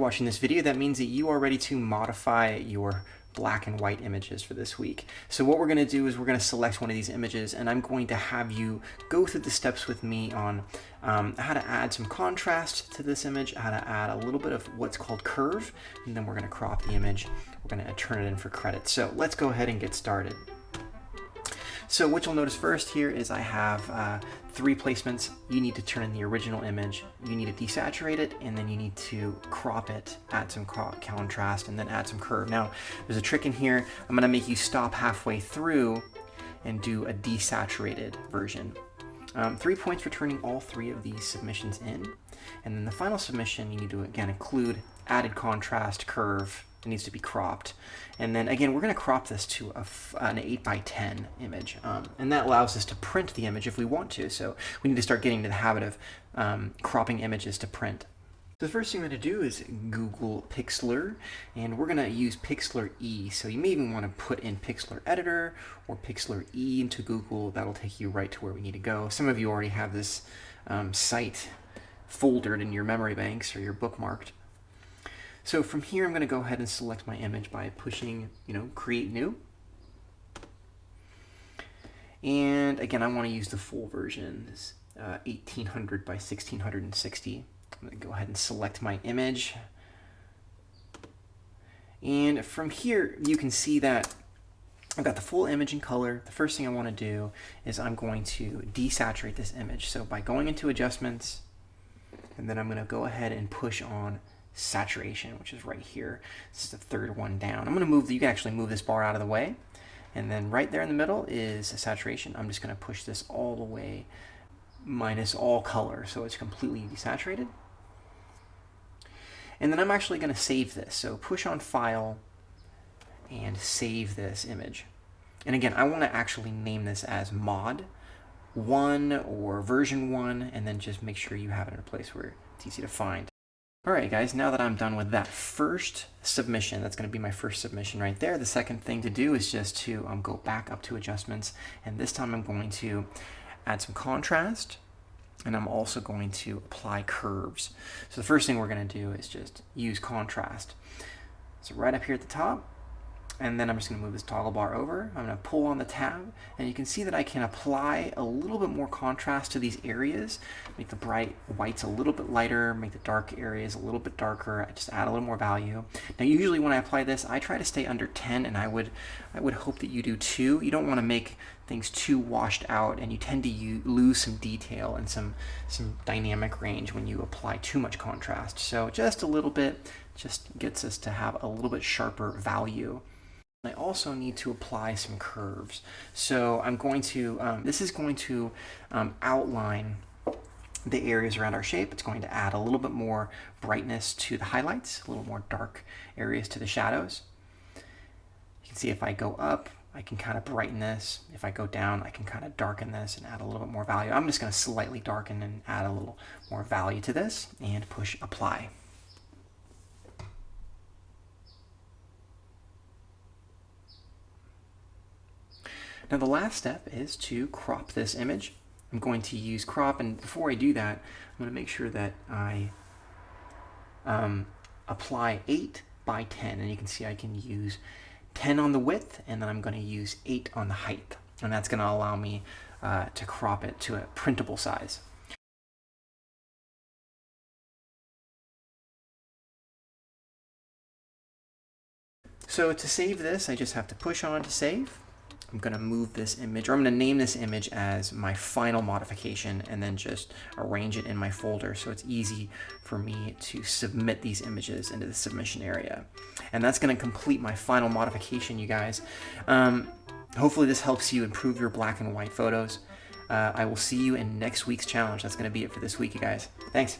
watching this video, that means that you are ready to modify your black and white images for this week. So what we're going to do is we're going to select one of these images, and I'm going to have you go through the steps with me on how to add some contrast to this image, how to add a little bit of what's called curve, and then we're going to crop the image. We're going to turn it in for credit. So let's go ahead and get started. So what you'll notice first here is I have 3 placements. You need to turn in the original image, you need to desaturate it, and then you need to crop it, add some contrast, and then add some curve. Now, there's a trick in here. I'm gonna make you stop halfway through and do a desaturated version. 3 points for turning all 3 of these submissions in. And then the final submission, you need to, again, include added contrast, curve. It needs to be cropped. And then again, we're going to crop this to an 8x10 image. And that allows us to print the image if we want to. So we need to start getting into the habit of cropping images to print. So the first thing we're going to do is Google Pixlr, and we're going to use Pixlr E. So you may even want to put in Pixlr Editor or Pixlr E into Google. That'll take you right to where we need to go. Some of you already have this site foldered in your memory banks or your bookmarked. So from here, I'm going to go ahead and select my image by pushing, Create New. And again, I want to use the full version, this 1800 by 1660. I'm going to go ahead and select my image. And from here, you can see that I've got the full image in color. The first thing I want to do is I'm going to desaturate this image. So by going into Adjustments, and then I'm going to go ahead and push on Saturation, which is right here. This is the third one down. I'm going to move, you can actually move this bar out of the way. And then right there in the middle is a saturation. I'm just going to push this all the way minus all color, so it's completely desaturated. And then I'm actually going to save this. So push on File and save this image. And again, I want to actually name this as Mod 1 or version 1, and then just make sure you have it in a place where it's easy to find. Alright guys, now that I'm done with that first submission, that's going to be my first submission right there. The second thing to do is just to go back up to Adjustments, and this time I'm going to add some contrast, and I'm also going to apply curves. So the first thing we're going to do is just use contrast. So right up here at the top, and then I'm just going to move this toggle bar over. I'm going to pull on the tab, and you can see that I can apply a little bit more contrast to these areas, make the bright whites a little bit lighter, make the dark areas a little bit darker, just add a little more value. Now usually when I apply this, I try to stay under 10, and I would hope that you do too. You don't want to make things too washed out, and you tend to lose some detail and some dynamic range when you apply too much contrast. So just a little bit just gets us to have a little bit sharper value. I also need to apply some curves. So I'm going to, this is going to outline the areas around our shape. It's going to add a little bit more brightness to the highlights, a little more dark areas to the shadows. You can see if I go up, I can kind of brighten this. If I go down, I can kind of darken this and add a little bit more value. I'm just going to slightly darken and add a little more value to this and push Apply. Now the last step is to crop this image. I'm going to use crop, and before I do that, I'm going to make sure that I apply 8x10, and you can see I can use 10 on the width, and then I'm going to use 8 on the height, and that's going to allow me to crop it to a printable size. So to save this, I just have to push on to save. I'm going to move this image, or I'm going to name this image as my final modification, and then just arrange it in my folder so it's easy for me to submit these images into the submission area. And that's going to complete my final modification, you guys. Hopefully this helps you improve your black and white photos. I will see you in next week's challenge. That's going to be it for this week, you guys. Thanks.